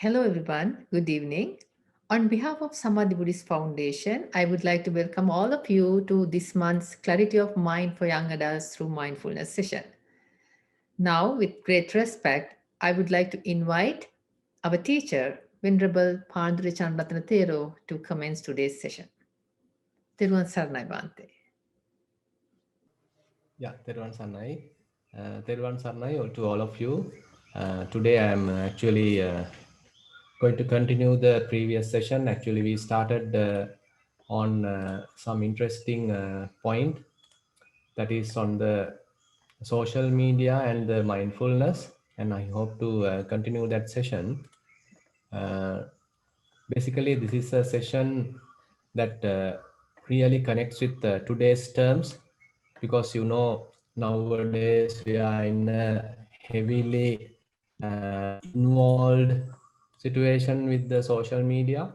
Hello, everyone. Good evening. On behalf of Samadhi Buddhist Foundation, I would like to welcome all of you to this month's Clarity of Mind for Young Adults through Mindfulness session. Now, with great respect, I would like to invite our teacher, Venerable Panadure Chandarathana Thero, to commence today's session. Thiruvan Saranai Bhante. Yeah, Thero Sarnai to all of you. Today I am actually going to continue the previous session. Actually, we started on some interesting point that is on the social media and the mindfulness, and I hope to continue that session. Uh, Basically, this is a session that really connects with today's terms because nowadays we are in a heavily involved situation with the social media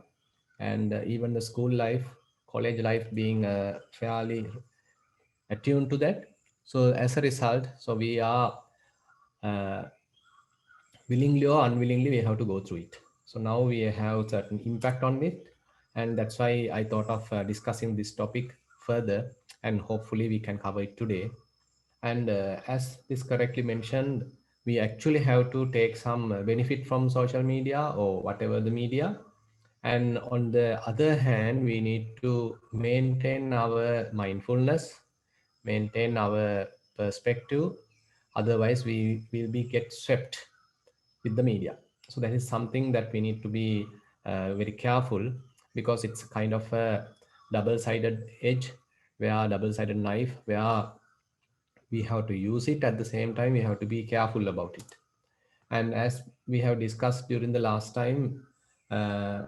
and even the school life, college life being fairly attuned to that. So as a result, so we are uh, willingly or unwillingly we have to go through it. So now we have certain impact on it, and that's why I thought of discussing this topic further, and hopefully we can cover it today. And as this correctly mentioned, we actually have to take some benefit from social media or whatever the media, and on the other hand we need to maintain our mindfulness, maintain our perspective, otherwise we will be get swept with the media. So that is something that we need to be very careful, because it's kind of a double-sided edge, where double-sided knife, where we have to use it, at the same time we have to be careful about it. And as we have discussed during the last time, uh,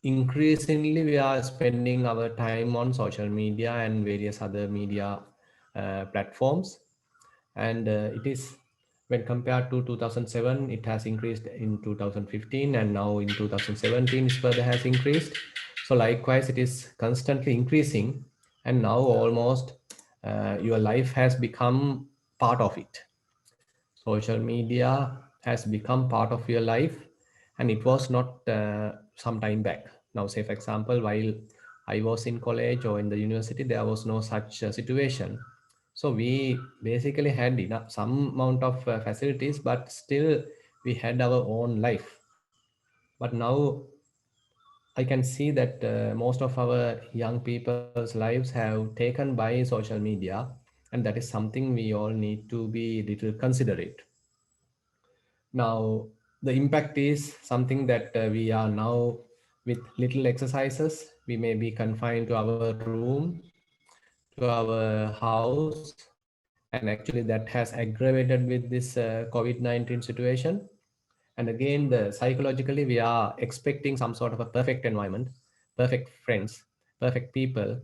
increasingly we are spending our time on social media and various other media platforms, and it is, when compared to 2007, it has increased in 2015, and now in 2017 it further has increased. So likewise it is constantly increasing, and now almost your life has become part of it. Social media has become part of your life, and it was not some time back. Now say for example, while I was in college or in the university, there was no such situation. So we basically had enough, some amount of facilities, but still we had our own life. But now I can see that most of our young people's lives have taken by social media, and that is something we all need to be little considerate. Now, the impact is something that we are now, with little exercises, we may be confined to our room, to our house, and actually that has aggravated with this COVID-19 situation. And again, psychologically, we are expecting some sort of a perfect environment, perfect friends, perfect people.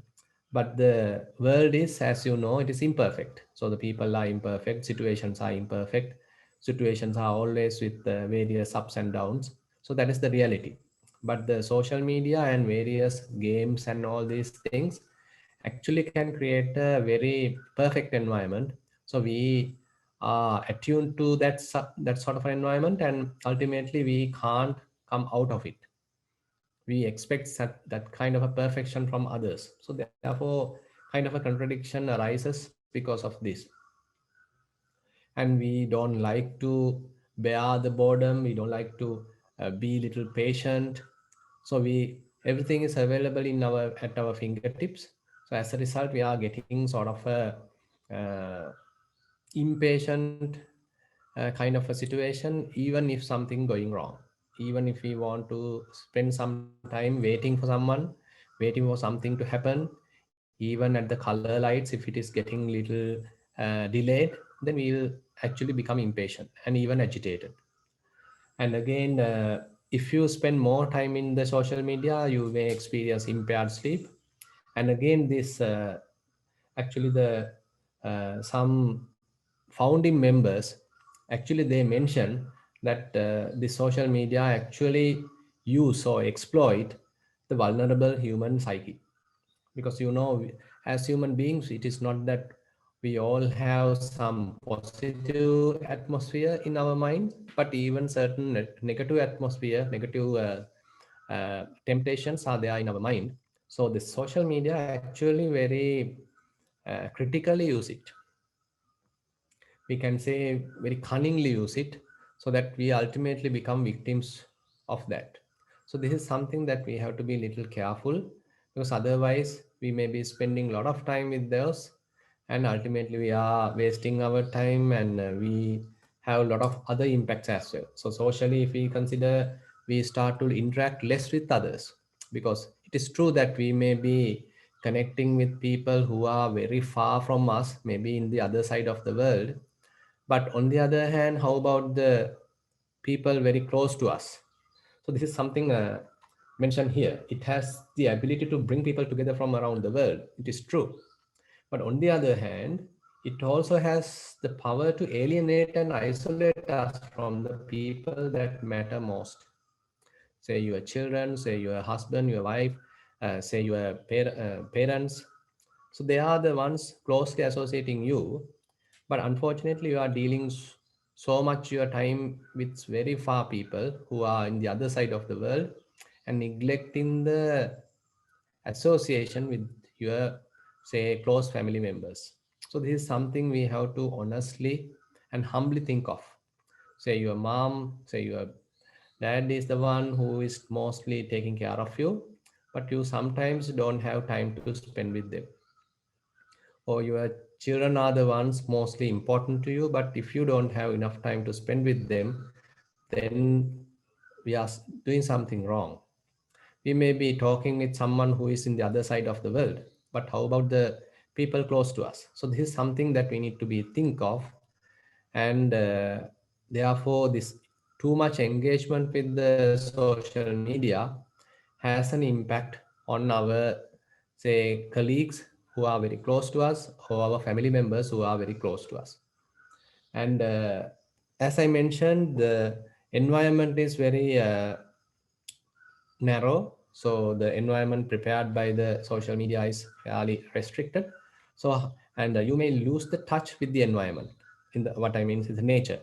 But the world is, as you know, it is imperfect. So the people are imperfect, situations are imperfect, situations are always with various ups and downs. So that is the reality. But the social media and various games and all these things actually can create a very perfect environment. So we are attuned to that sort of an environment, and ultimately we can't come out of it. We expect that kind of a perfection from others. So therefore, kind of a contradiction arises because of this. And we don't like to bear the boredom, we don't like to be little patient. So we, everything is available in our, at our fingertips. So as a result, we are getting sort of a uh, impatient kind of a situation, even if something going wrong, even if we want to spend some time waiting for someone, waiting for something to happen, even at the color lights, if it is getting little delayed, then we will actually become impatient and even agitated. And again, if you spend more time in the social media, you may experience impaired sleep. And again, this actually the some founding members, actually they mention that the social media actually use or exploit the vulnerable human psyche. Because as human beings, it is not that We all have some positive atmosphere in our mind, but even certain negative atmosphere, negative temptations are there in our mind. So the social media actually very critically use it. We can say very cunningly use it, so that we ultimately become victims of that. So this is something that we have to be a little careful, because otherwise we may be spending a lot of time with those, and ultimately we are wasting our time, and we have a lot of other impacts as well. So socially, if we consider, we start to interact less with others, because it is true that we may be connecting with people who are very far from us, maybe in the other side of the world. But on the other hand, how about the people very close to us? So this is something mentioned here. It has the ability to bring people together from around the world. It is true. But on the other hand, it also has the power to alienate and isolate us from the people that matter most. Say your children, say your husband, your wife, say your parents. So they are the ones closely associating you, but unfortunately you are dealing so much your time with very far people who are in the other side of the world, and neglecting the association with your, say, close family members. So this is something we have to honestly and humbly think of. Say your mom, say your dad is the one who is mostly taking care of you, but you sometimes don't have time to spend with them. Or your children are the ones mostly important to you, but if you don't have enough time to spend with them, then we are doing something wrong. We may be talking with someone who is in the other side of the world, but how about the people close to us? So this is something that we need to be think of. And therefore this too much engagement with the social media has an impact on our, say, colleagues who are very close to us, or our family members who are very close to us. And as I mentioned, the environment is very narrow. So the environment prepared by the social media is fairly restricted. So, and you may lose the touch with the environment. In the, what I mean is the nature.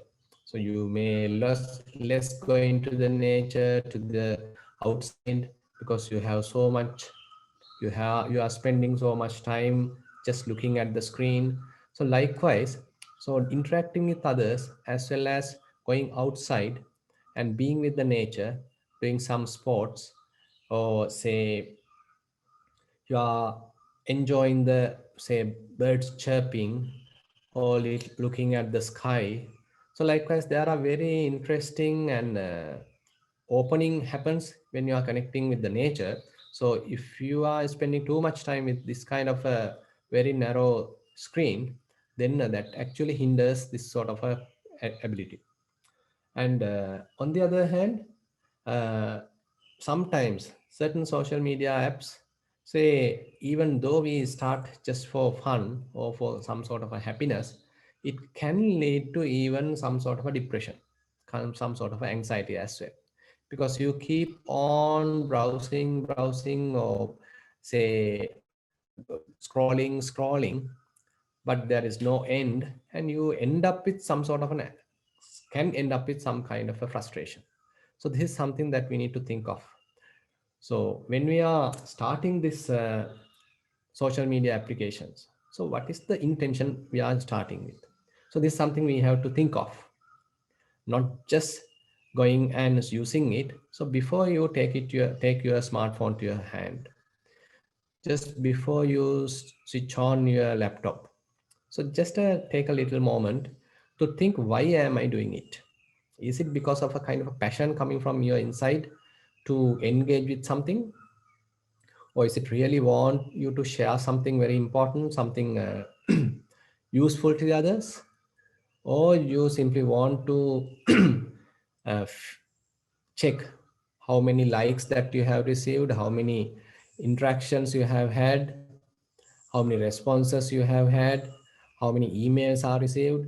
So you may less go into the nature, to the outside, because you have so much, you are spending so much time just looking at the screen. So likewise, so interacting with others as well as going outside and being with the nature, doing some sports, or say you are enjoying the, say, birds chirping, or looking at the sky. So likewise, there are very interesting and opening happens when you are connecting with the nature. So if you are spending too much time with this kind of a very narrow screen, then that actually hinders this sort of a ability. And on the other hand, uh, sometimes certain social media apps, say, even though we start just for fun or for some sort of a happiness, it can lead to even some sort of a depression, some sort of anxiety as well, because you keep on browsing, or say scrolling, but there is no end, and you end up with some sort of an, can end up with some kind of a frustration. So this is something that we need to think of. So when we are starting this social media applications, so what is the intention we are starting with? So this is something we have to think of, not just going and using it. So before you take your smartphone to your hand, just before you switch on your laptop, so just take a little moment to think, why am I doing it? Is it because of a kind of a passion coming from your inside to engage with something, or is it really want you to share something very important, something useful to the others, or you simply want to check how many likes that you have received, how many interactions you have had, how many responses you have had, how many emails are received.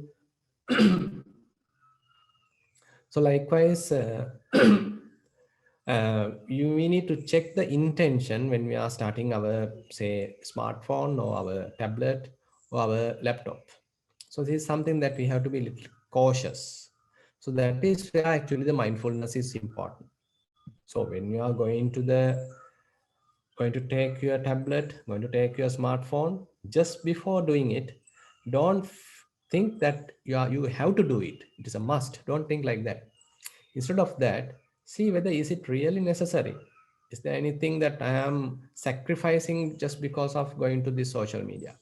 So likewise, we need to check the intention when we are starting our, say, smartphone or our tablet or our laptop. So this is something that we have to be little cautious. So that is where actually the mindfulness is important. So when you are going to take your tablet, going to take your smartphone, just before doing it, don't think that you have to do it. It is a must. Don't think like that. Instead of that, see whether is it really necessary. Is there anything that I am sacrificing just because of going to this social media?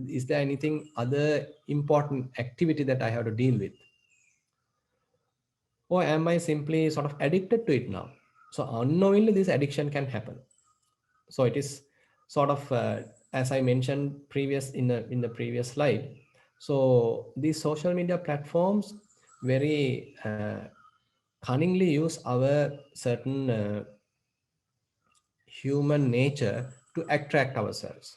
Is there anything other important activity that I have to deal with? Or am I simply sort of addicted to it now? So unknowingly, this addiction can happen. So it is sort of as I mentioned previous in the previous slide. So these social media platforms very cunningly use our certain human nature to attract ourselves.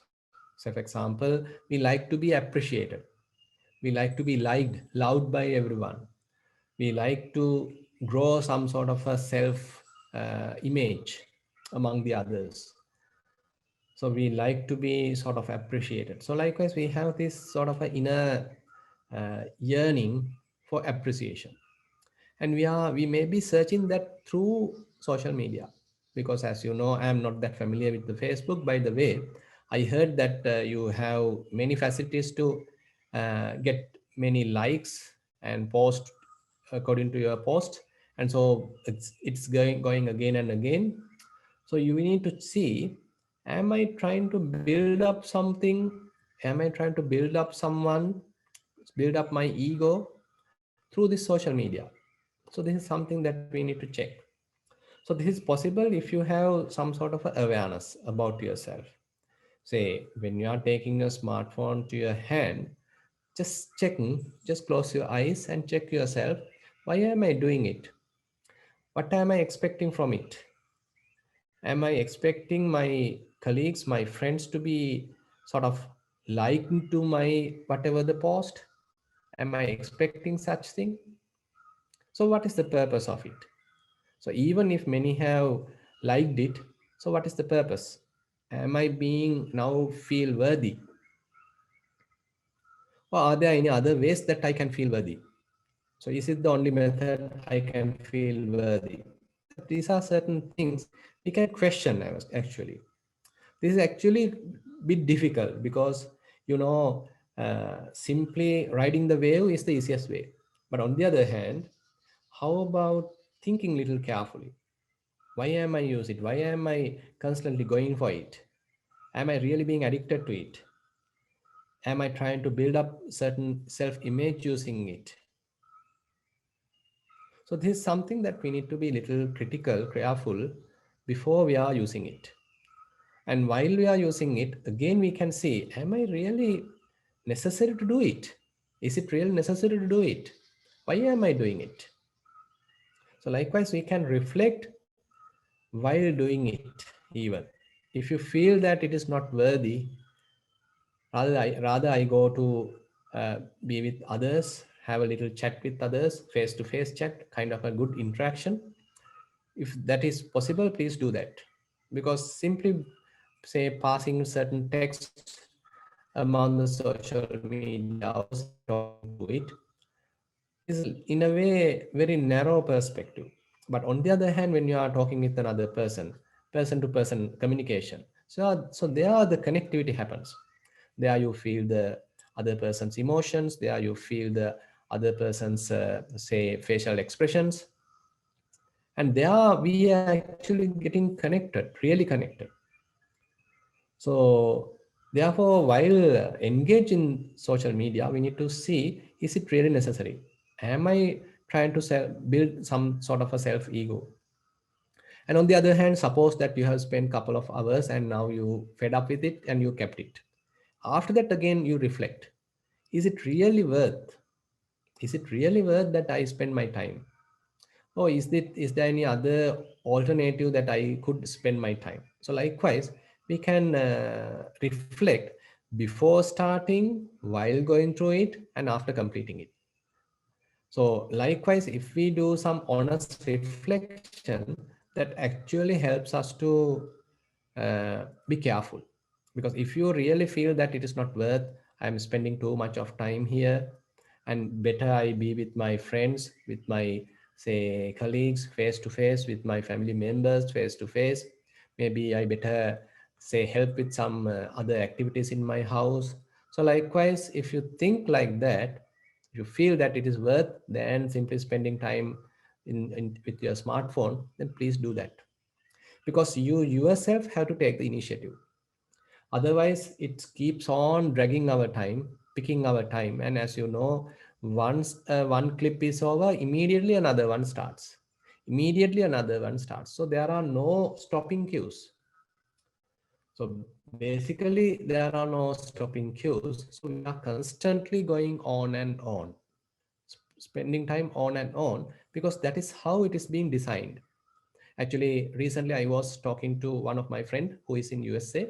So for example, we like to be appreciated, we like to be liked, loved by everyone, we like to grow some sort of a self image among the others. So we like to be sort of appreciated. So likewise we have this sort of an inner yearning for appreciation, and we may be searching that through social media. Because as you know, I am not that familiar with the Facebook, by the way. I heard that you have many facilities to get many likes and post according to your post, and so it's going again and again. So you need to see, am I trying to build up something? Am I trying to build up someone, build up my ego through this social media? So this is something that we need to check. So this is possible if you have some sort of a awareness about yourself. Say when you are taking a smartphone to your hand, just checking, just close your eyes and check yourself. Why am I doing it? What am I expecting from it? Am I expecting my colleagues, my friends to be sort of liking to my whatever the post? Am I expecting such thing? So what is the purpose of it? So even if many have liked it, so what is the purpose? Am I being now feel worthy? Or are there any other ways that I can feel worthy? So is it the only method I can feel worthy? These are certain things we can question actually. This is actually bit difficult because simply riding the wave is the easiest way. But on the other hand, how about thinking little carefully? Why am I use it? Why am I constantly going for it? Am I really being addicted to it? Am I trying to build up certain self-image using it? So this is something that we need to be little critical, careful before we are using it. And while we are using it, again we can see, am I really necessary to do it? Is it really necessary to do it? Why am I doing it? So likewise, we can reflect while doing it even. If you feel that it is not worthy, rather I go to be with others, have a little chat with others, face to face chat, kind of a good interaction. If that is possible, please do that. Because simply say passing certain text among the social media or simply talking to it is in a way very narrow perspective. But on the other hand, when you are talking with another person, person to person communication, so there the connectivity happens. There you feel the other person's emotions, there you feel the other person's say facial expressions, and there we are actually getting connected, really connected. So therefore, while engage in social media, we need to see, is it really necessary? Am I trying to build some sort of a self ego? And on the other hand, suppose that you have spent couple of hours and now you fed up with it and you kept it. After that, again, you reflect. Is it really worth? Is it really worth that I spend my time? Or is there any other alternative that I could spend my time? So likewise, we can reflect before starting, while going through it, and after completing it. So likewise, if we do some honest reflection, that actually helps us to be careful. Because if you really feel that it is not worth I'm spending too much of time here, and better I be with my friends, with my, say, colleagues face to face, with my family members face to face. Maybe I better, say, help with some other activities in my house. So likewise, if you think like that, if you feel that it is worth than simply spending time with your smartphone, then please do that, because you yourself have to take the initiative. Otherwise it keeps on dragging our time, picking our time, and as you know, once one clip is over, immediately another one starts, immediately another one starts, so there are no stopping cues. So basically there are no stopping cues, so we are constantly going on and on, spending time on and on, because that is how it is being designed. Actually, recently I was talking to one of my friend who is in USA,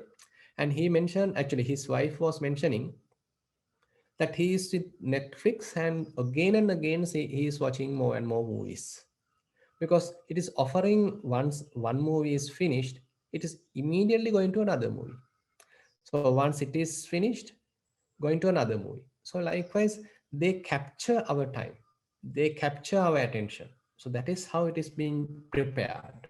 and he mentioned, actually his wife was mentioning that he is with Netflix, and again and again he is watching more and more movies, because it is offering, once one movie is finished, it is immediately going to another movie. So once it is finished, going to another movie. So likewise, they capture our time, they capture our attention. So that is how it is being prepared.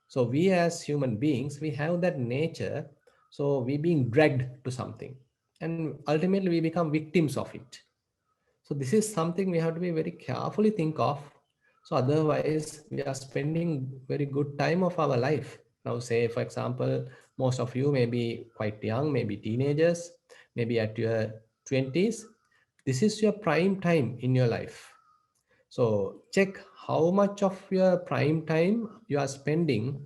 So we as human beings, we have that nature. So we being dragged to something, and ultimately we become victims of it. So this is something we have to be very carefully think of. So otherwise we are spending very good time of our life. Now say for example, most of you may be quite young, maybe teenagers, maybe at your 20s. This is your prime time in your life. So check how much of your prime time you are spending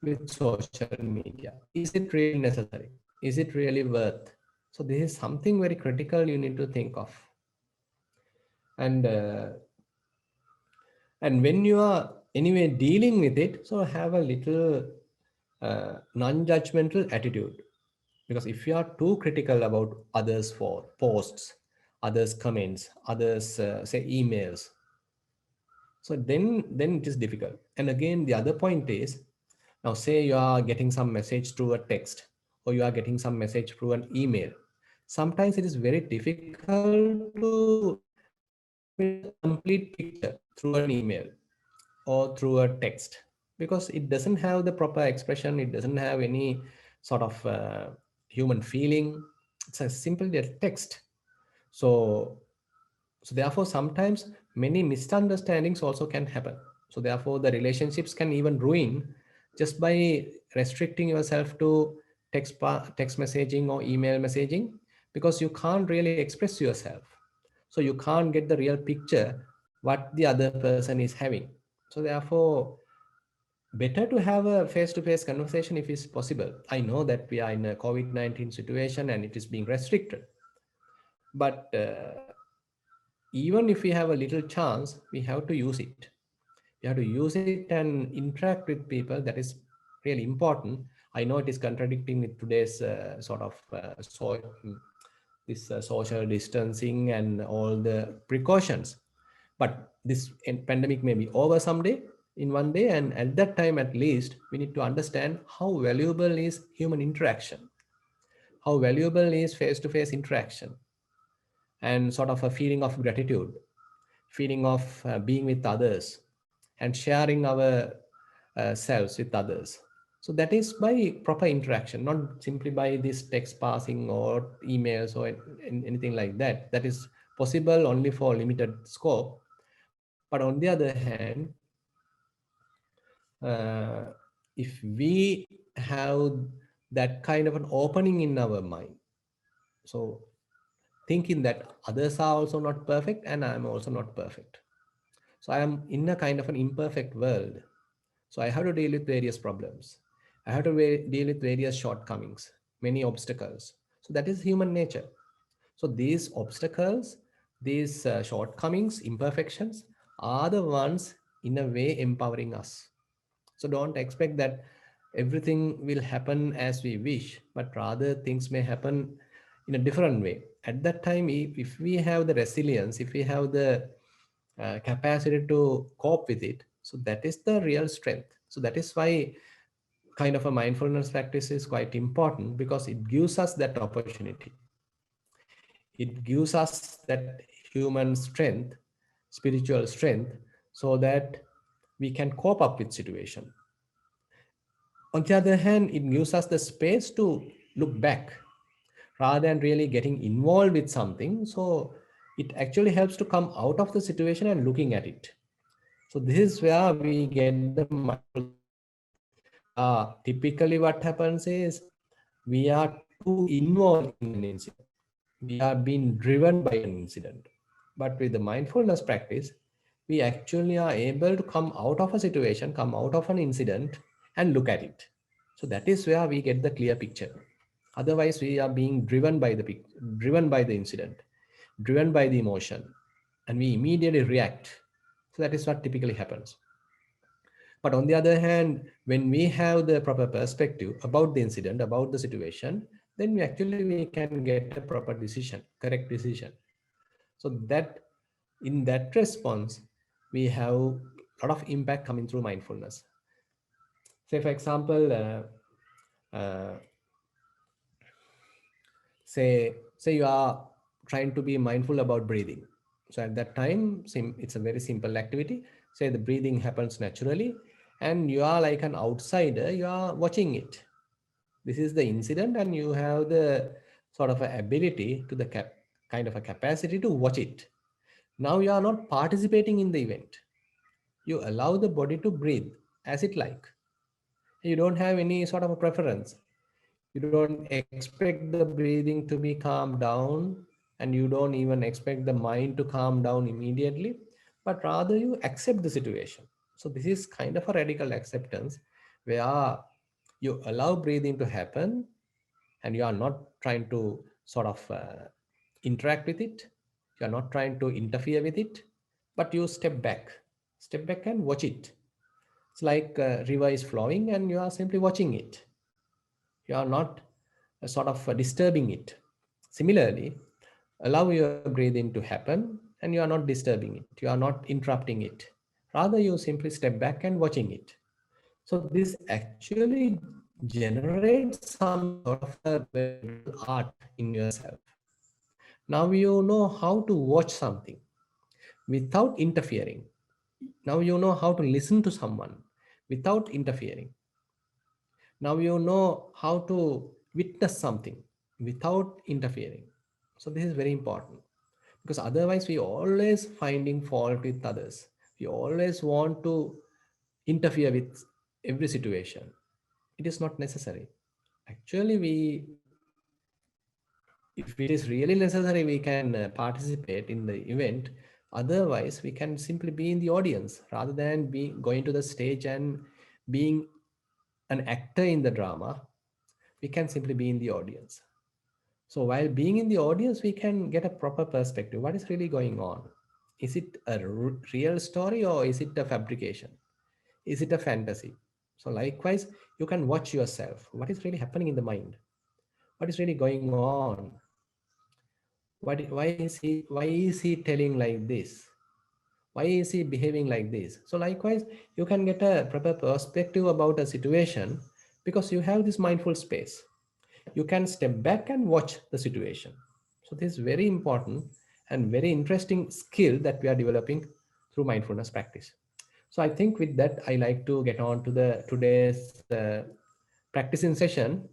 with social media. Is it really necessary? Is it really worth? So this is something very critical you need to think of. And uh, and when you are anyway dealing with it, so have a little non-judgmental attitude, because if you are too critical about others for posts, others comments, others say emails, so then it is difficult. And again, the other point is, now say you are getting some message through a text, or you are getting some message through an email. Sometimes it is very difficult to transmit the complete picture through an email or through a text, because it doesn't have the proper expression, it doesn't have any sort of human feeling. It's a simply a text. So so therefore sometimes many misunderstandings also can happen. So therefore the relationships can even ruin just by restricting yourself to text messaging or email messaging, because you can't really express yourself. So you can't get the real picture what the other person is having. So therefore better to have a face-to-face conversation if it's possible. I know that we are in a COVID-19 situation and it is being restricted, but even if we have a little chance, we have to use it. We have to use it and interact with people. That is really important. I know it is contradicting with today's sort of this social distancing and all the precautions, but this pandemic may be over someday, in one day, and at that time at least we need to understand how valuable is human interaction, how valuable is face-to-face interaction, and sort of a feeling of gratitude, feeling of being with others and sharing our selves with others. So that is by proper interaction, not simply by this text passing or emails or anything like that. That is possible only for limited scope. But on the other hand, uh, if we have that kind of an opening in our mind, so thinking that others are also not perfect and I am also not perfect, so I am in a kind of an imperfect world. So I have to deal with various problems. I have to deal with various shortcomings, many obstacles. So that is human nature. So these obstacles, these shortcomings, imperfections are the ones in a way empowering us. So don't expect that everything will happen as we wish, but rather things may happen in a different way. At that time, if we have the resilience, if we have the capacity to cope with it, so that is the real strength. So that is why kind of a mindfulness practice is quite important, because it gives us that opportunity. It gives us that human strength, spiritual strength, so that we can cope up with situation. On the other hand, it gives us the space to look back rather than really getting involved with something. So it actually helps to come out of the situation and looking at it. So this is where we get the mindful state. Typically what happens is we are too involved in an incident. We are being driven by an incident. But with the mindfulness practice, we actually are able to come out of a situation, come out of an incident and look at it. So that is where we get the clear picture. Otherwise, we are being driven by the driven by the incident, driven by the emotion, and we immediately react. So that is what typically happens. But on the other hand, when we have the proper perspective about the incident, about the situation, then we can get a proper decision, correct decision. So that in that response, we have a lot of impact coming through mindfulness. Say, for example, uh, say you are trying to be mindful about breathing. So at that time, it's a very simple activity. Say the breathing happens naturally, and you are like an outsider. You are watching it. This is the incident, and you have the sort of a ability to the kind of a capacity to watch it. Now you are not participating in the event. You allow the body to breathe as it like. You don't have any sort of a preference. You don't expect the breathing to be calmed down, and you don't even expect the mind to calm down immediately, but rather you accept the situation. So this is kind of a radical acceptance where you allow breathing to happen, and you are not trying to sort of interact with it. You are not trying to interfere with it, but you step back and watch it. It's like a river is flowing and you are simply watching it. You are not sort of disturbing it. Similarly, allow your breathing to happen and you are not disturbing it. You are not interrupting it. Rather, you simply step back and watching it. So this actually generates some sort of a veritable art in yourself. Now you know how to watch something without interfering. Now you know how to listen to someone without interfering. Now you know how to witness something without interfering. So this is very important, because otherwise we always finding fault with others. We always want to interfere with every situation. It is not necessary. Actually, we, if it is really necessary, we can participate in the event. Otherwise, we can simply be in the audience rather than be going to the stage and being an actor in the drama. We can simply be in the audience. So while being in the audience, we can get a proper perspective. What is really going on? Is it a real story or is it a fabrication? Is it a fantasy? So likewise, you can watch yourself. What is really happening in the mind? What is really going on? Why is he telling like this? Why is he behaving like this? So likewise, you can get a proper perspective about a situation because you have this mindful space. You can step back and watch the situation. So this is very important and very interesting skill that we are developing through mindfulness practice. So I think with that, I like to get on to the today's practicing session.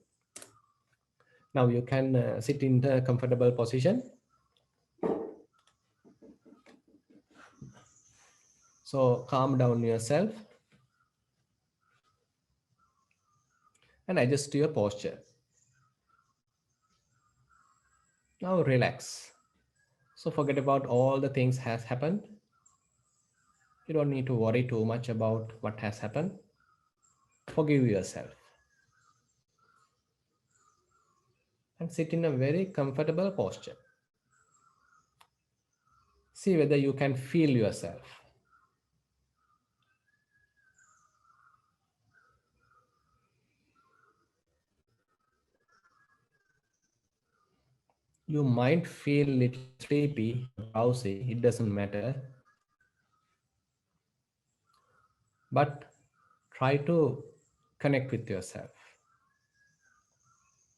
Now you can sit in the comfortable position. So calm down yourself and adjust your posture. Now relax. So forget about all the things has happened. You don't need to worry too much about what has happened. Forgive yourself and sit in a very comfortable posture. See whether you can feel yourself. You might feel a little sleepy or drowsy, it doesn't matter, but try to connect with yourself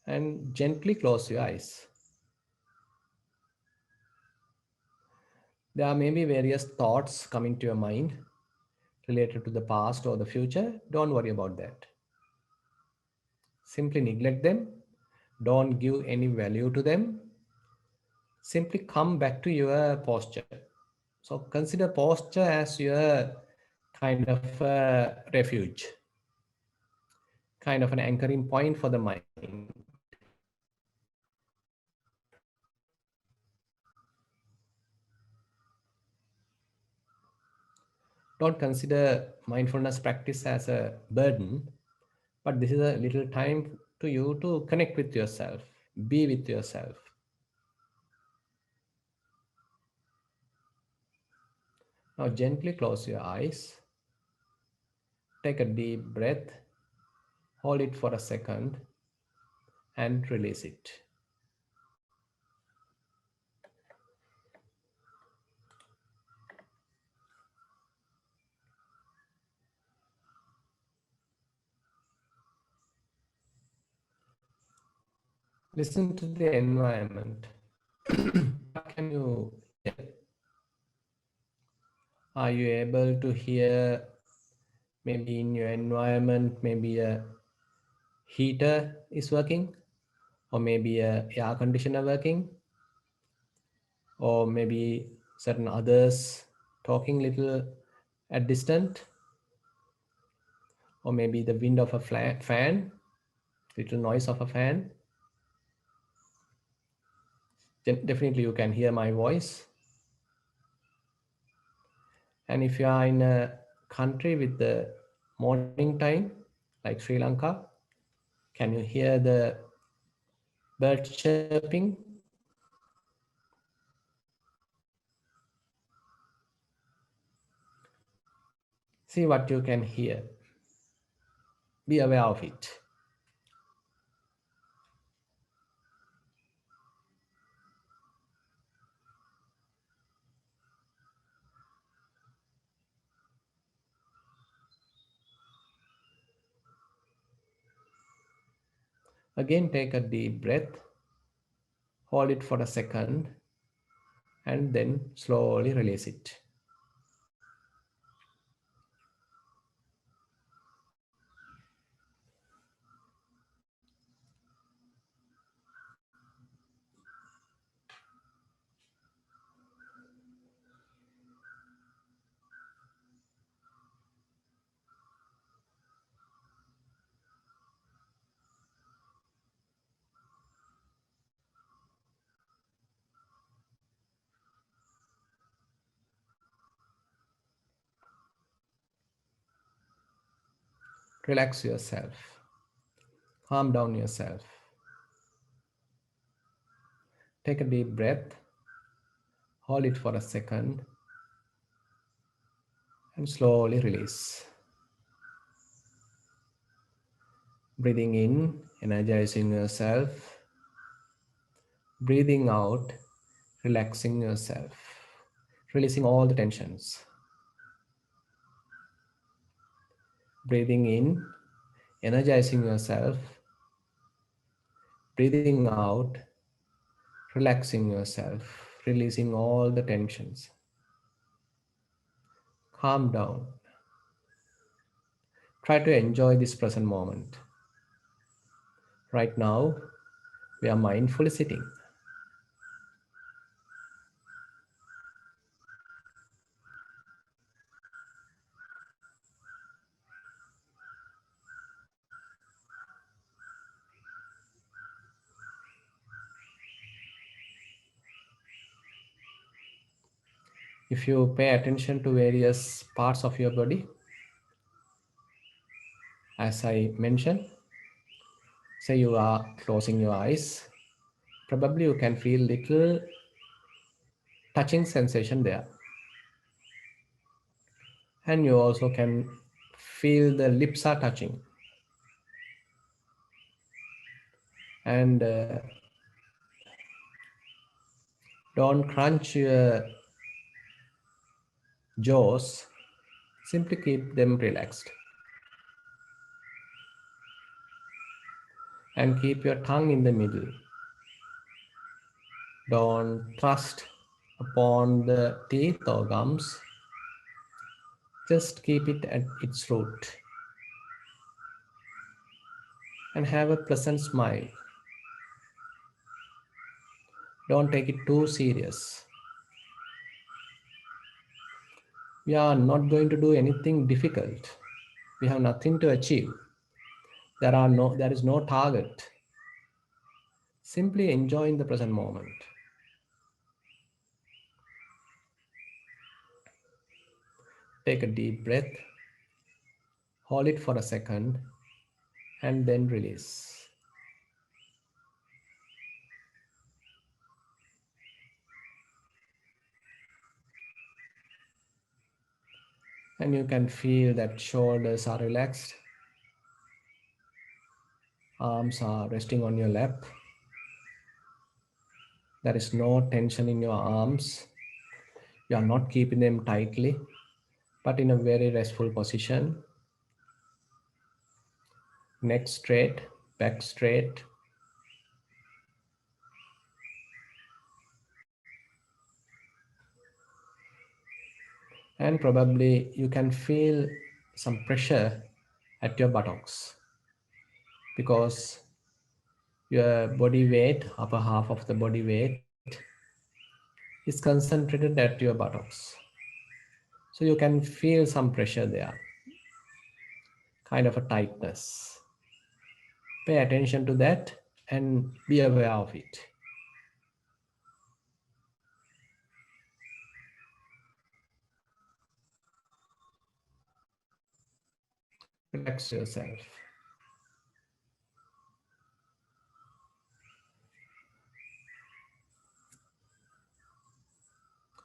and gently close your eyes. There are maybe various thoughts coming to your mind related to the past or the future. Don't worry about that. Simply neglect them. Don't give any value to them. Simply come back to your posture. So consider posture as your kind of a refuge, kind of an anchoring point for the mind. Don't consider mindfulness practice as a burden, but this is a little time to you to connect with yourself, be with yourself. Now gently close your eyes, take a deep breath, hold it for a second, and release it. Listen to the environment. What can you hear? Are you able to hear maybe in your environment, maybe a heater is working, or maybe a air conditioner working, or maybe certain others talking little at distant, or maybe the wind of a fan, little noise of a fan. Definitely you can hear my voice. And if you are in a country with the morning time, like Sri Lanka, can you hear the birds chirping? See what you can hear. Be aware of it. Again, take a deep breath, hold it for a second, and then slowly release it. Relax yourself, calm down yourself. Take a deep breath, hold it for a second, and slowly release. Breathing in, energizing yourself. Breathing out, relaxing yourself, releasing all the tensions. Breathing in, energizing yourself. Breathing out, relaxing yourself, releasing all the tensions. Calm down. Try to enjoy this present moment. Right now, we are mindfully sitting. If you pay attention to various parts of your body, as I mentioned, say you are closing your eyes, probably you can feel little touching sensation there. And you also can feel the lips are touching. And don't crunch your jaws, simply keep them relaxed. And keep your tongue in the middle. Don't thrust upon the teeth or gums, just keep it at its root and have a pleasant smile. Don't take it too serious. We are not going to do anything difficult. We have nothing to achieve. There is no target. Simply enjoying the present moment. Take a deep breath, hold it for a second, and then release. And you can feel that shoulders are relaxed, arms are resting on your lap. There is no tension in your arms. You are not keeping them tightly, but in a very restful position. Neck straight, back straight. And probably you can feel some pressure at your buttocks because your body weight, upper half of the body weight, is concentrated at your buttocks. So you can feel some pressure there, kind of a tightness. Pay attention to that and be aware of it. Relax yourself.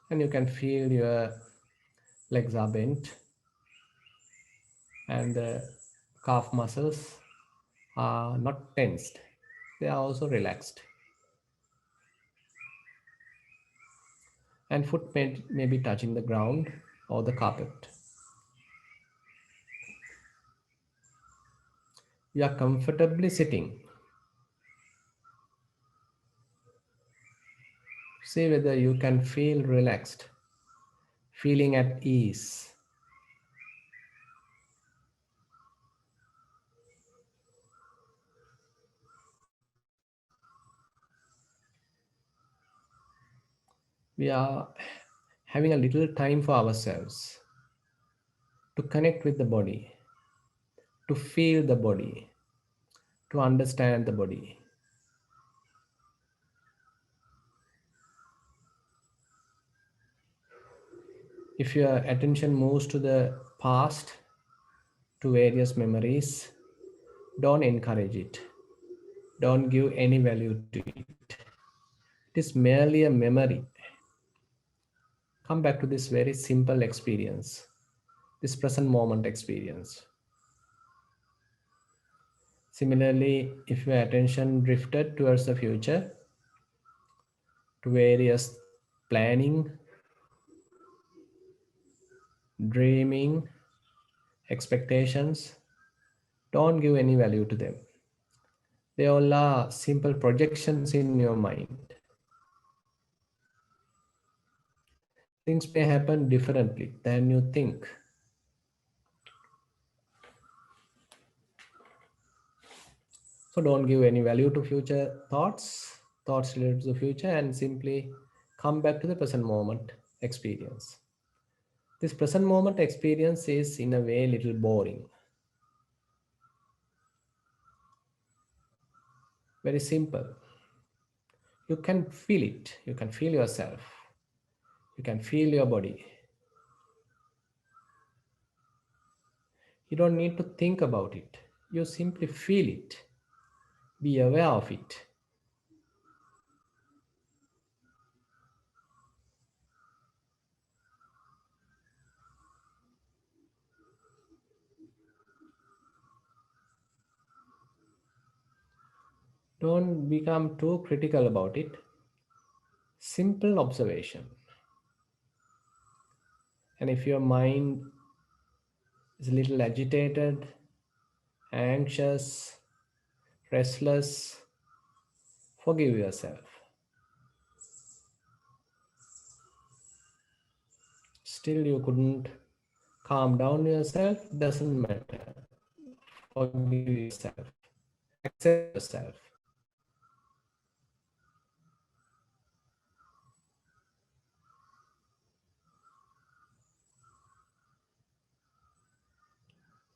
And you can feel your legs are bent and the calf muscles are not tensed. They are also relaxed. And foot may be touching the ground or the carpet. You are comfortably sitting. See whether you can feel relaxed, feeling at ease. We are having a little time for ourselves to connect with the body, to feel the body, to understand the body. If your attention moves to the past, to various memories, don't encourage it. Don't give any value to it. It is merely a memory. Come back to this very simple experience, this present moment experience. Similarly, if your attention drifted towards the future, to various planning, dreaming, expectations, don't give any value to them. They all are simple projections in your mind. Things may happen differently than you think. So don't give any value to future thoughts related to the future, and simply come back to the present moment experience. This present moment experience is in a way little boring. Very simple. You can feel it. You can feel yourself. You can feel your body. You don't need to think about it. You simply feel it. Be aware of it. Don't become too critical about it. Simple observation. And if your mind is a little agitated, anxious, restless, forgive yourself. still you couldn't calm down yourself, doesn't matter. Forgive yourself. Accept yourself.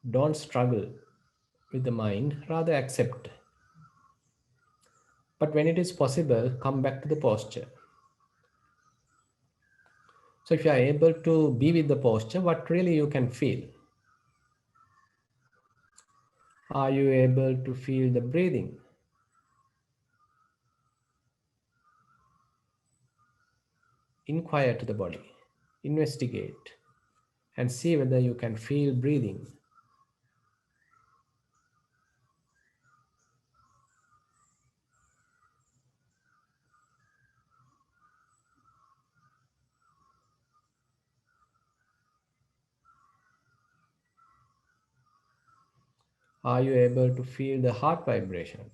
Don't struggle with the mind, rather accept. But when it is possible, come back to the posture. So if you are able to be with the posture, what really you can feel? Are you able to feel the breathing? Inquire to the body, investigate, and see whether you can feel breathing. Are you able to feel the heart vibration?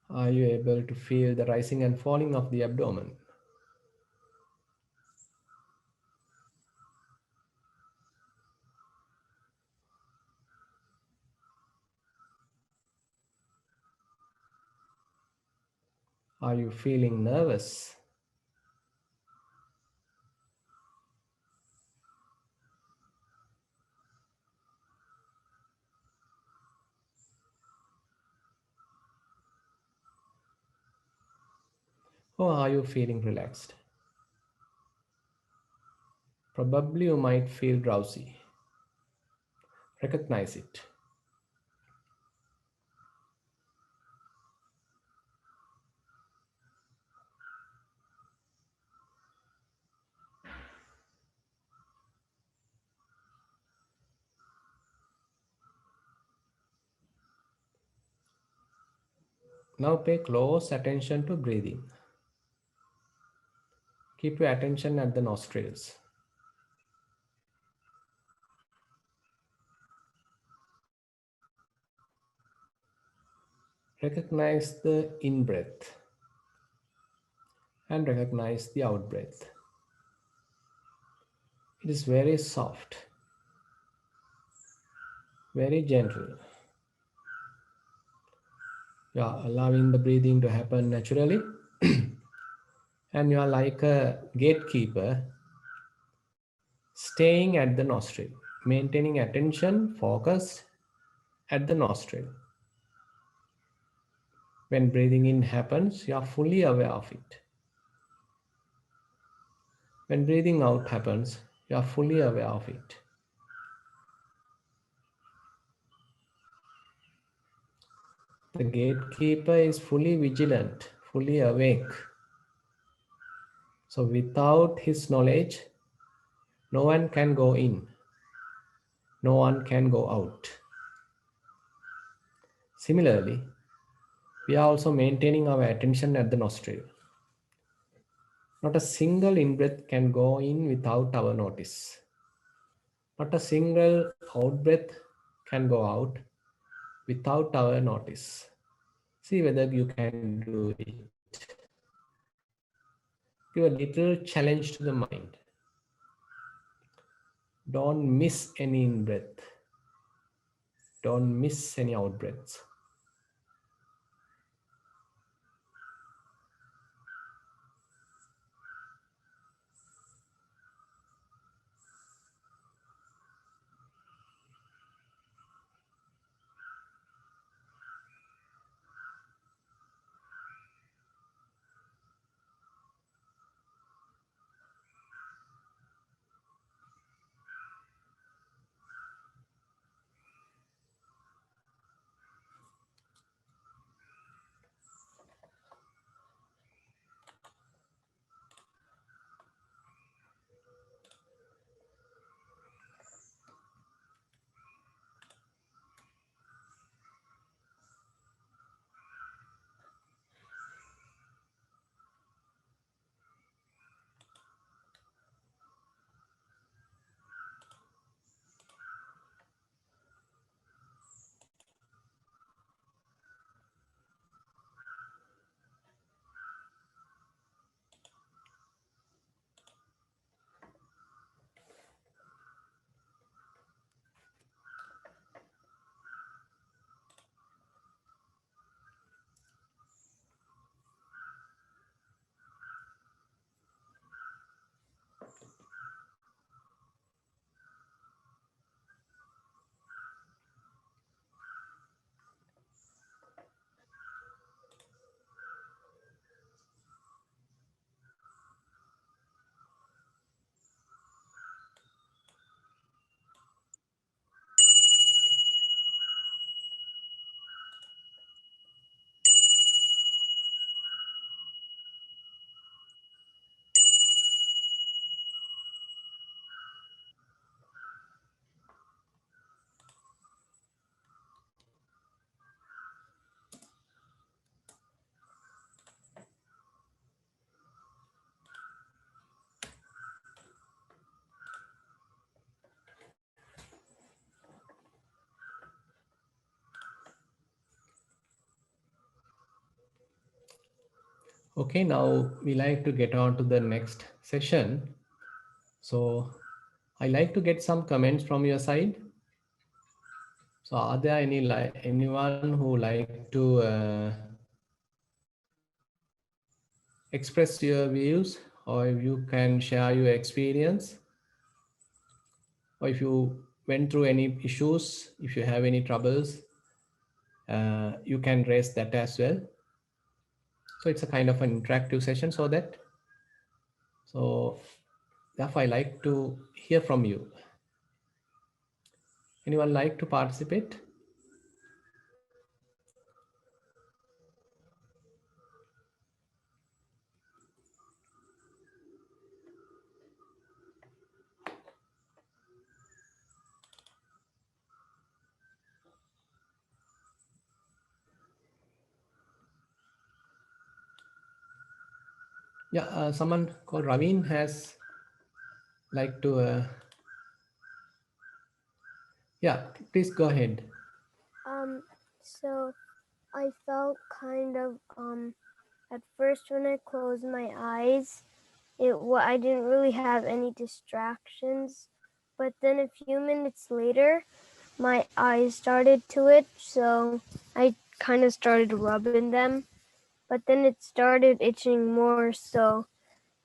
Are you able to feel the rising and falling of the abdomen? Are you feeling nervous? Or are you feeling relaxed? Probably you might feel drowsy. Recognize it. Now pay close attention to breathing. Keep your attention at the nostrils. Recognize the in breath and recognize the out breath. It is very soft, very gentle. You are allowing the breathing to happen naturally, and you are like a gatekeeper staying at the nostril, maintaining attention, focus at the nostril. When breathing in happens, you are fully aware of it. When breathing out happens, you are fully aware of it. The gatekeeper is fully vigilant, fully awake. So without his knowledge, no one can go in, no one can go out. Similarly, we are also maintaining our attention at the nostril. Not a single in-breath can go in without our notice. Not a single out-breath can go out without our notice. See whether you can do it. Give a little challenge to the mind. Don't miss any in-breath. Don't miss any out-breaths. Okay, now we like to get on to the next session. So I like to get some comments from your side. So are there anyone who like to express your views, or if you can share your experience, or if you went through any issues, if you have any troubles, you can raise that as well. So it's a kind of an interactive session, so therefore I like to hear from you. Anyone like to participate? Yeah, someone called Raveen has like to yeah, please go ahead. So I felt kind of at first when I closed my eyes, I didn't really have any distractions, but then a few minutes later, my eyes started to itch, so I kind of started rubbing them, but then it started itching more, so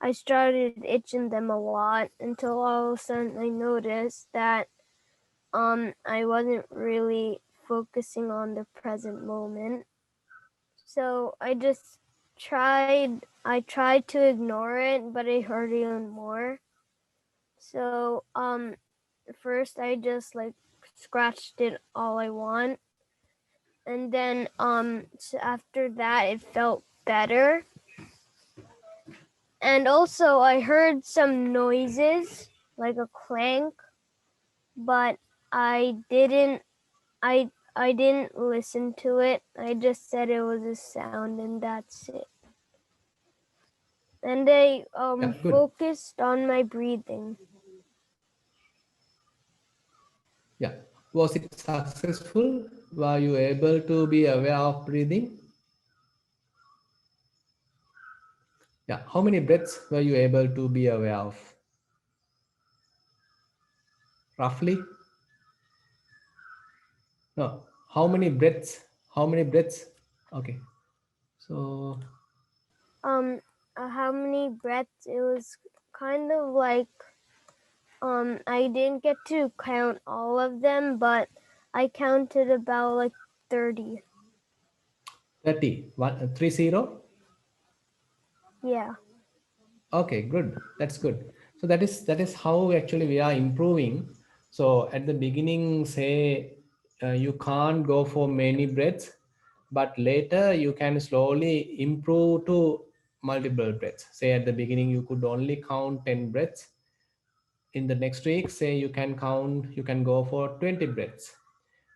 I started itching them a lot until all of a sudden I noticed that I wasn't really focusing on the present moment. So I tried to ignore it, but it hurt even more. So first I just like scratched it all I want, and then so after that it felt better. And also I heard some noises like a clank, but I didn't I didn't listen to it. I just said it was a sound and that's it. And I Yeah, good. focused on my breathing. Yeah, was it successful? Were you able to be aware of breathing? Yeah, how many breaths were you able to be aware of roughly? No, how many breaths? Okay, so Um how many breaths? It was kind of like I didn't get to count all of them, but I counted about like 30. 30, 1, 30. Yeah. Okay, good. That's good. So that is how actually we are improving. So at the beginning, say you can't go for many breaths, but later you can slowly improve to multiple breaths. Say at the beginning you could only count 10 breaths. In the next week, say you can go for 20 breaths.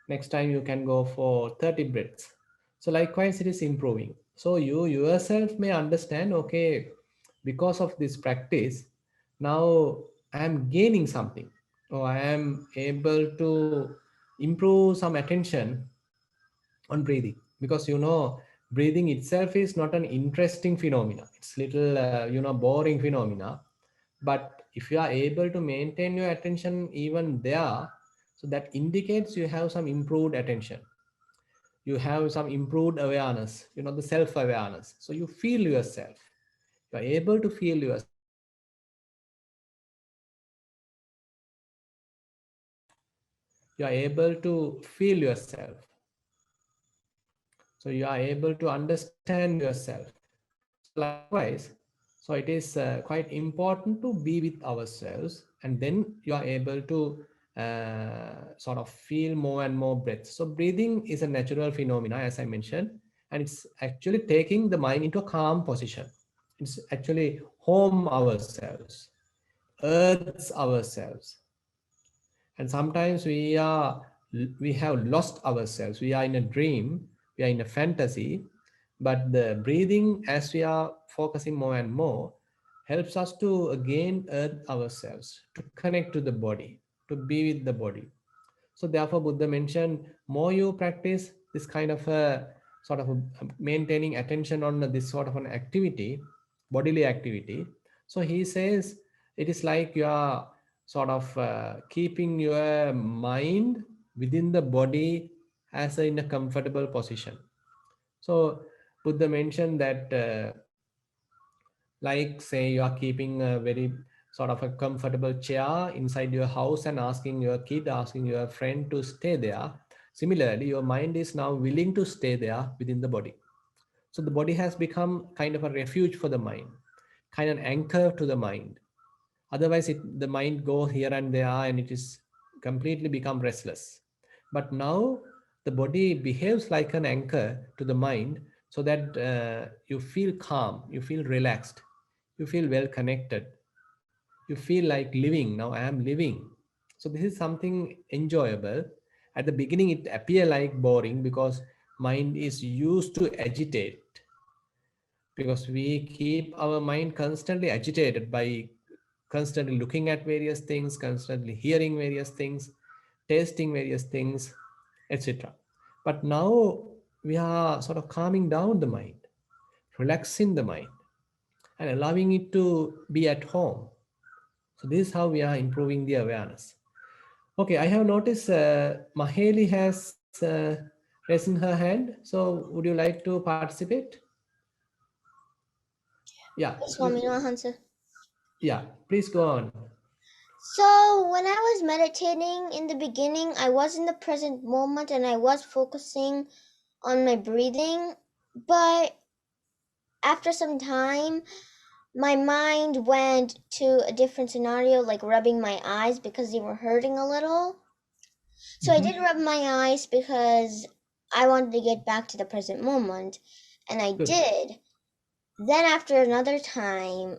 Next time you can go for 30 breaths. So likewise it is improving. So you yourself may understand, okay, because of this practice, now I am gaining something, or I am able to improve some attention on breathing, because breathing itself is not an interesting phenomena. It's little boring phenomena. But if you are able to maintain your attention even there, so that indicates you have some improved attention, you have some improved awareness, the self awareness. So you feel yourself, you are able to feel yourself, you are able to feel yourself, so you are able to understand yourself. So likewise, so it is quite important to be with ourselves, and then you are able to sort of feel more and more breath. So breathing is a natural phenomena, as I mentioned, and it's actually taking the mind into a calm position. It's actually home ourselves, earths ourselves. And sometimes we have lost ourselves, we are in a dream, we are in a fantasy. But the breathing, as we are focusing more and more, helps us to again earth ourselves, to connect to the body, to be with the body. So therefore Buddha mentioned, more you practice this kind of a sort of maintaining attention on this sort of an activity, bodily activity. So he says it is like you are sort of keeping your mind within the body as in a comfortable position. So Buddha mentioned that like say you are keeping a very sort of a comfortable chair inside your house and asking your kid, asking your friend to stay there. Similarly, your mind is now willing to stay there within the body. So the body has become kind of a refuge for the mind, kind of an anchor to the mind. Otherwise, the mind go here and there and it is completely become restless. But now the body behaves like an anchor to the mind, so that you feel calm, you feel relaxed, you feel well connected, you feel like living. Now I am living. So this is something enjoyable. At the beginning, it appear like boring because mind is used to agitate, because we keep our mind constantly agitated by constantly looking at various things, constantly hearing various things, tasting various things, etc. But now we are sort of calming down the mind, relaxing the mind, and allowing it to be at home. So this is how we are improving the awareness. Okay, I have noticed Maheli has raised her hand. So would you like to participate? Yeah, Yes, Swami Hansa. yeah, please go on. So when I was meditating in the beginning, I was in the present moment and I was focusing on my breathing. But after some time, my mind went to a different scenario, like rubbing my eyes because they were hurting a little. So I did rub my eyes because I wanted to get back to the present moment, and I Good. did. Then after another time,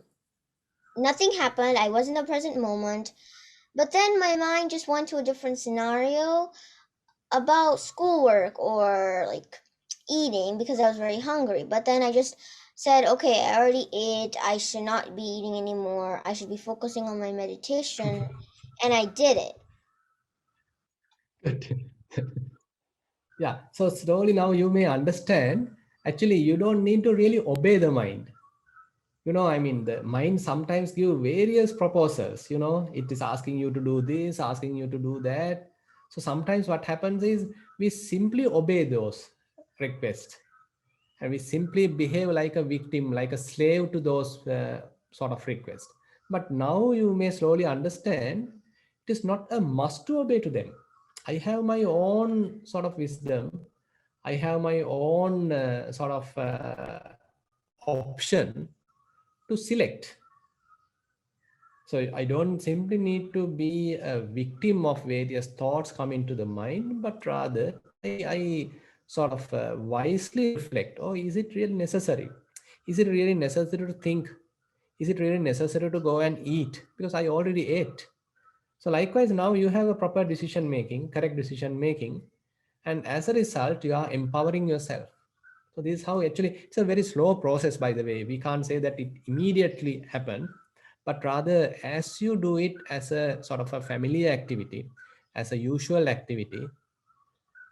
nothing happened. I was in the present moment. But then my mind just went to a different scenario about schoolwork or like eating because I was very hungry. But then I just said, okay, I already ate. I should not be eating anymore. I should be focusing on my meditation. And I did it. Good. Yeah. So slowly now you may understand. Actually, you don't need to really obey the mind. I mean, the mind sometimes give various proposals. It is asking you to do this, asking you to do that. So sometimes what happens is we simply obey those requests, and we simply behave like a victim, like a slave to those sort of requests. But now you may slowly understand it is not a must to obey to them. I have my own sort of wisdom. I have my own sort of option to select. So I don't simply need to be a victim of various thoughts coming to the mind, but rather I sort of wisely reflect. Oh, is it really necessary? Is it really necessary to think? Is it really necessary to go and eat? Because I already ate. So likewise, now you have a proper decision making, correct decision making, and as a result, you are empowering yourself. So this is how actually it's a very slow process, by the way. We can't say that it immediately happened, but rather as you do it as a sort of a familiar activity, as a usual activity,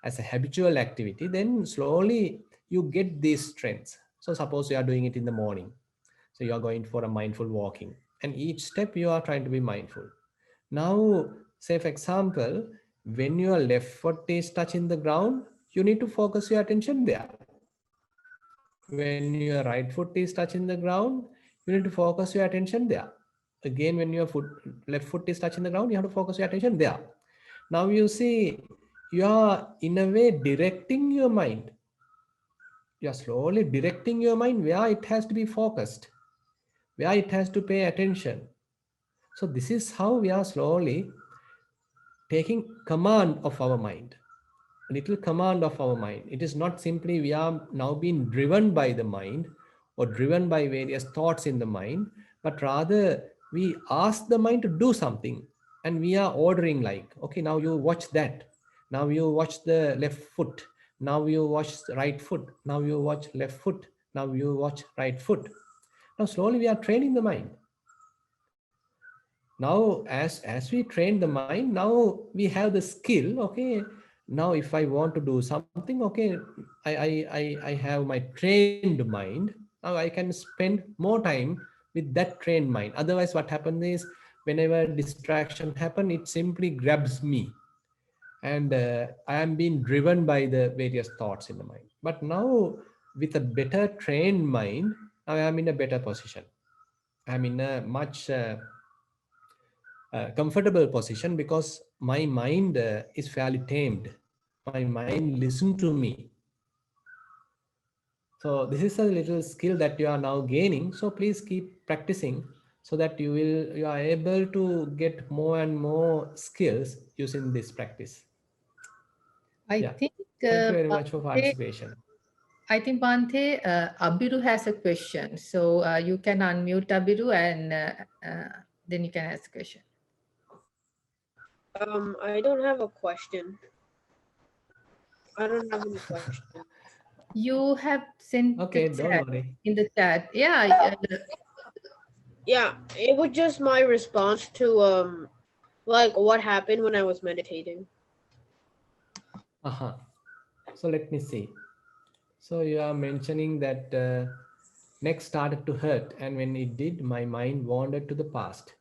as a habitual activity, then slowly you get these strengths. So suppose you are doing it in the morning. So you are going for a mindful walking, and each step you are trying to be mindful. Now, say for example, when your left foot is touching the ground, you need to focus your attention there. When your right foot is touching the ground, you need to focus your attention there. Again, when your left foot is touching the ground, you have to focus your attention there. Now you see, you are in a way directing your mind. You are slowly directing your mind where it has to be focused, where it has to pay attention. So this is how we are slowly taking command of our mind, a little command of our mind. It is not simply we are now being driven by the mind or driven by various thoughts in the mind, but rather we ask the mind to do something, and we are ordering like, okay, now you watch that. Now you watch the left foot. Now you watch the right foot. Now you watch left foot. Now you watch right foot. Now slowly we are training the mind. Now as we train the mind, now we have the skill. Okay, Now if I want to do something, okay, I have my trained mind. Now I can spend more time with that trained mind. Otherwise what happens is, whenever distraction happen, it simply grabs me, and I am being driven by the various thoughts in the mind. But now with a better trained mind, I am in a better position. I'm in a much comfortable position, because my mind is fairly tamed. My mind listen to me. So this is a little skill that you are now gaining. So please keep practicing, so that you are able to get more and more skills using this practice. I Yeah. think Thank you very much for Bhante, participation. Abiru has a question. So you can unmute Abiru, and then you can ask a question. I don't have a question. I don't have any question. You have sent the Okay, don't chat worry. in the chat. Yeah, Yeah, it was just my response to like what happened when I was meditating. Uh-huh. So let me see. So you are mentioning that neck started to hurt, and when it did, my mind wandered to the past.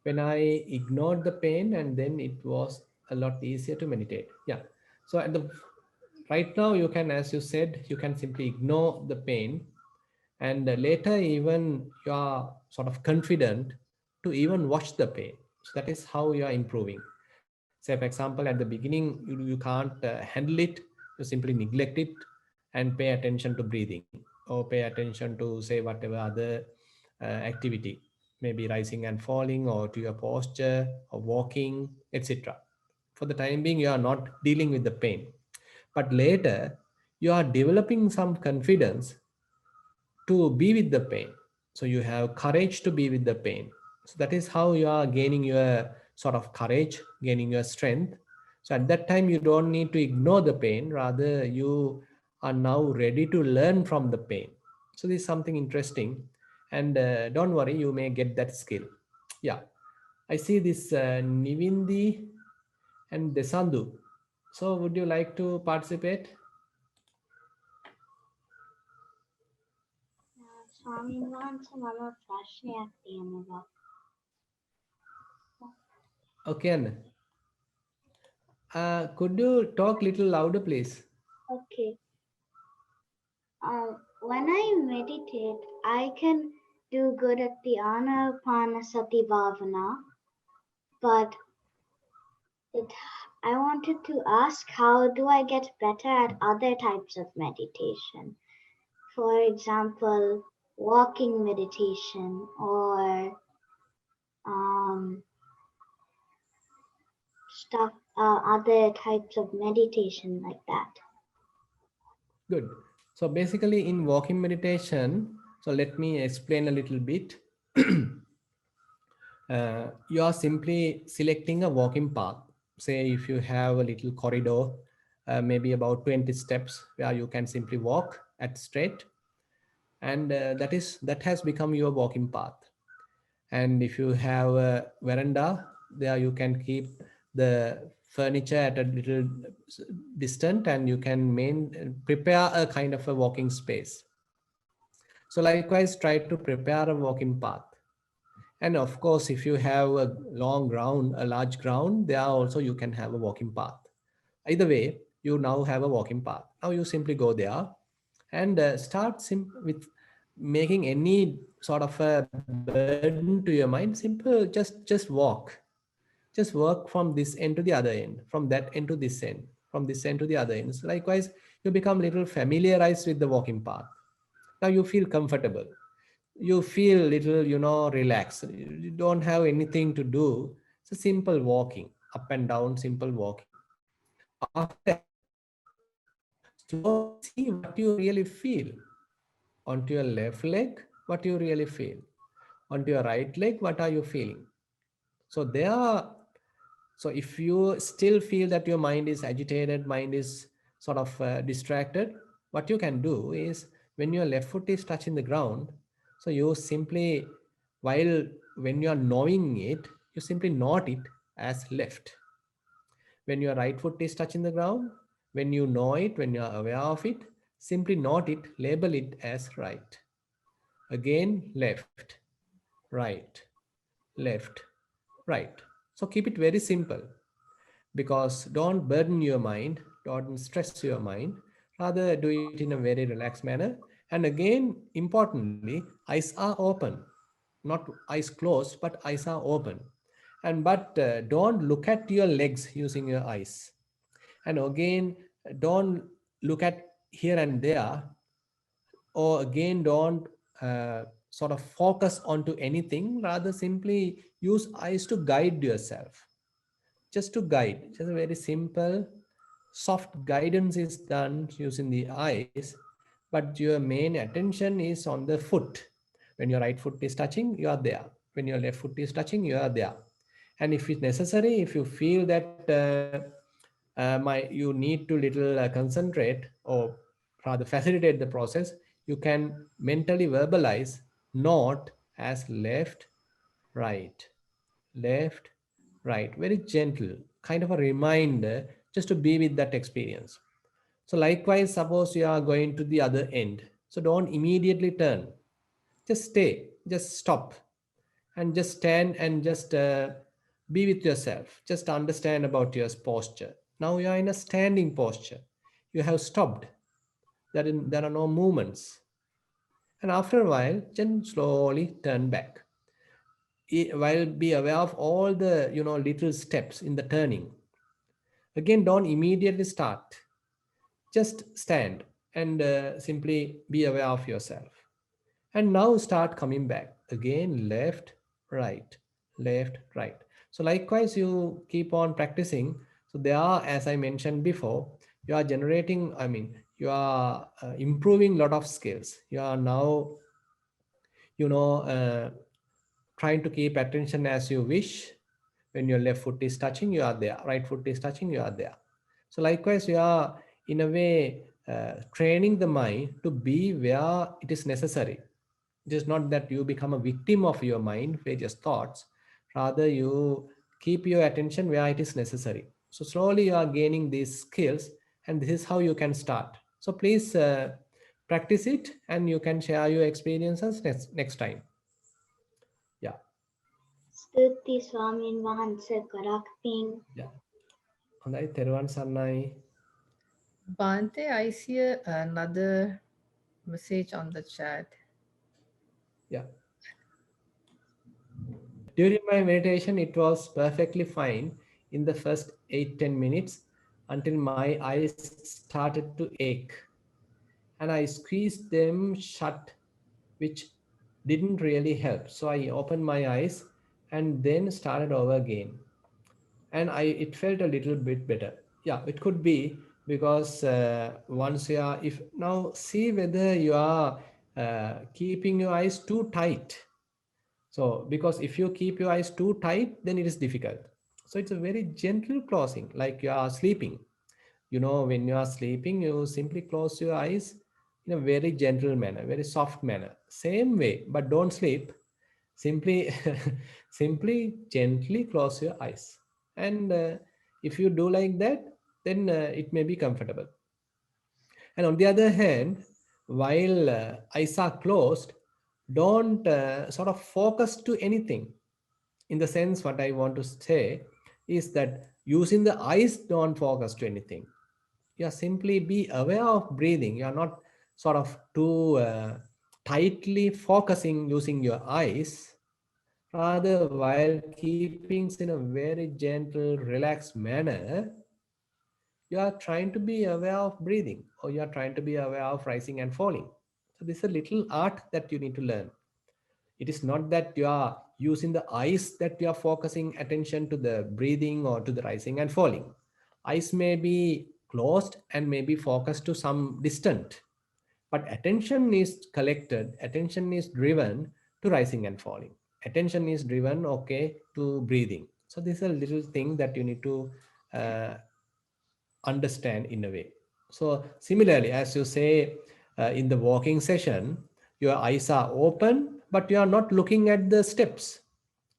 When I ignored the pain, and then it was a lot easier to meditate. Yeah. So at the right now, you can, as you said, you can simply ignore the pain, and later even you are sort of confident to even watch the pain. So that is how you are improving. Say for example, at the beginning you can't handle it, you simply neglect it, and pay attention to breathing, or pay attention to, say, whatever other activity, maybe rising and falling, or to your posture, or walking, etc. For the time being you are not dealing with the pain, but later you are developing some confidence to be with the pain. So you have courage to be with the pain. So that is how you are gaining your sort of courage, gaining your strength. So at that time, you don't need to ignore the pain, rather, you are now ready to learn from the pain. So this is something interesting. And don't worry, you may get that skill. Yeah. I see this Nivindi and Desandu. So would you like to participate? ස්වාමීන් වහන්සේ මම ප්‍රශ්නයක් තියෙනවා. Okay, Anna. Could you talk little louder, please? Okay. When I meditate, I can do good at the Anapanasati Bhavana, but I wanted to ask, how do I get better at other types of meditation? For example, walking meditation or other types of meditation like that. Good. So basically in walking meditation, so let me explain a little bit. You are simply selecting a walking path. Say if you have a little corridor, maybe about 20 steps where you can simply walk at straight, and that has become your walking path. And if you have a veranda, there you can keep the furniture at a little distant, and you can prepare a kind of a walking space. So likewise, try to prepare a walking path. And of course, if you have a long ground, a large ground, there also you can have a walking path. Either way, you now have a walking path. Now you simply go there and start with making any sort of a burden to your mind. Simple, just walk. Just work from this end to the other end, from that end to this end, from this end to the other end. So likewise, you become little familiarized with the walking path. Now you feel comfortable, you feel little, relaxed, you don't have anything to do. It's a simple walking, up and down, simple walking. After that, slowly see what you really feel. Onto your left leg, what you really feel. Onto your right leg, what are you feeling? So so if you still feel that your mind is agitated, mind is sort of distracted, what you can do is, when your left foot is touching the ground, so you simply, when you are knowing it, you simply note it as left. When your right foot is touching the ground, when you know it, when you are aware of it, simply note it, label it as right. Again, left, right, left, right. So keep it very simple, because don't burden your mind, don't stress your mind, rather do it in a very relaxed manner. And again, importantly, eyes are open, not eyes closed, but eyes are open. And but don't look at your legs using your eyes. And again, don't look at here and there, or again don't sort of focus onto anything, rather simply use eyes to guide yourself, just to guide, just a very simple soft guidance is done using the eyes, but your main attention is on the foot. When your right foot is touching, you are there. When your left foot is touching, you are there. And if it's necessary, if you feel that you need to little concentrate, or rather facilitate the process, you can mentally verbalize note as left, right, left, right, very gentle, kind of a reminder, just to be with that experience. So likewise, suppose you are going to the other end, so don't immediately turn, just stay, just stop, and just stand, and just be with yourself, just understand about your posture. Now you are in a standing posture, you have stopped, there are no movements, and after a while then slowly turn back. While be aware of all the little steps in the turning. Again, don't immediately start, just stand, and simply be aware of yourself. And now start coming back again, left, right, left, right. So likewise you keep on practicing. So there are, as I mentioned before, you are generating, you are improving lot of skills. You are now you know uh, trying to keep attention as you wish. When your left foot is touching, you are there, right foot is touching, you are there. So likewise, you are in a way training the mind to be where it is necessary. It is not that you become a victim of your mind, various thoughts, rather you keep your attention where it is necessary. So slowly you are gaining these skills, and this is how you can start. So please practice it, and you can share your experiences next time. Yeah. ස්තුති ස්වාමීන් වහන්සේ ගොඩක් පිං. Yeah. හොඳයි, තෙරුවන් සරණයි. Bante, I see another message on the chat. Yeah. During my meditation, it was perfectly fine in the first 8-10 minutes until my eyes started to ache. And I squeezed them shut, which didn't really help. So I opened my eyes and then started over again. And it felt a little bit better. Yeah, it could be because once you are, if now see whether you are keeping your eyes too tight. So because if you keep your eyes too tight, then it is difficult. So it's a very gentle closing, like you are sleeping. When you are sleeping, you simply close your eyes in a very gentle manner, very soft manner. Same way, but don't sleep. Simply, simply gently close your eyes. And if you do like that, then it may be comfortable. And on the other hand, while eyes are closed, don't sort of focus to anything. In the sense, what I want to say is that using the eyes, don't focus to anything. You are simply be aware of breathing. You are not sort of too tightly focusing using your eyes. Rather, while keeping in a very gentle, relaxed manner, you are trying to be aware of breathing, or you are trying to be aware of rising and falling. So this is a little art that you need to learn. It is not that you are using the eyes, that you are focusing attention to the breathing or to the rising and falling. Eyes may be closed and may be focused to some distant, but attention is collected, attention is driven to rising and falling. Attention is driven, okay, to breathing. So this is a little thing that you need to uh, understand in a way. So similarly, as you say, in the walking session, your eyes are open, but you are not looking at the steps.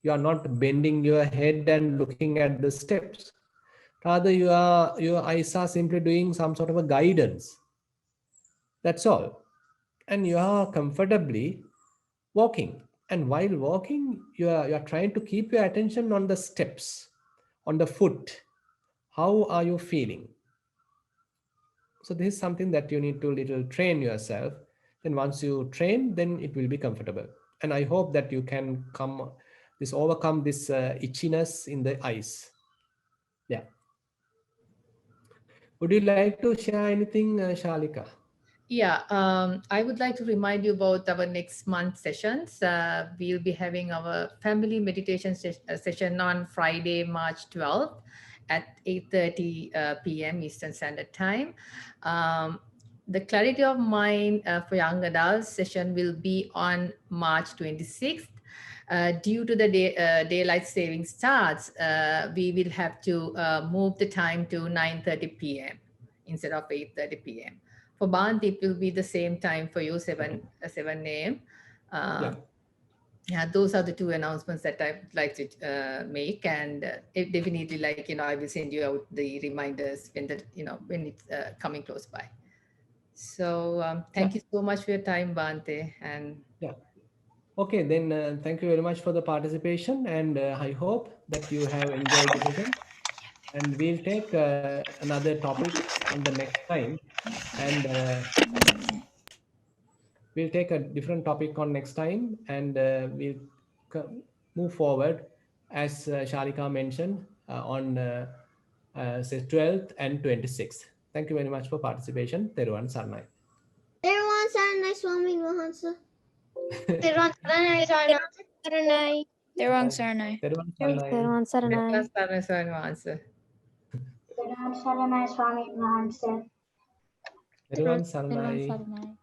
You are not bending your head and looking at the steps. Rather, your eyes are simply doing some sort of a guidance. That's all. And you are comfortably walking. And while walking, you are trying to keep your attention on the steps, on the foot. How are you feeling? So this is something that you need to little train yourself. Then once you train, then it will be comfortable. And I hope that you can overcome this itchiness in the eyes. Yeah. Would you like to share anything, Shalika? Yeah, I would like to remind you about our next month sessions. We'll be having our family meditation session on Friday, March 12th at 8:30 p.m. Eastern Standard Time. Um, the Clarity of Mind for Young Adults session will be on March 26th. Due to the daylight saving starts, we will have to move the time to 9:30 p.m. instead of 8:30 p.m. For Bant, it will be the same time for you, 7 a.m. Yeah. Yeah, those are the two announcements that I'd like to make, and it definitely, like, I will send you out the reminders when it's coming close by. So Yeah. thank you so much for your time, Bante, and Yeah. Okay, then thank you very much for the participation, and I hope that you have enjoyed the session. And we'll take another topic on the next time, and we'll take a different topic on next time, and we'll move forward as Shalika mentioned say 12th and 26th. Thank you very much for participation. Teruvan Sarnai. Everyone, Saranai Swami Mahansa. Teron Saranay, Saranay. Terang Sarnai. Teruvan Sarnai. Teron Saranay. that's my answer. Saranai Swami Mahansa. Teruvan Teron Sarnai. Saranay.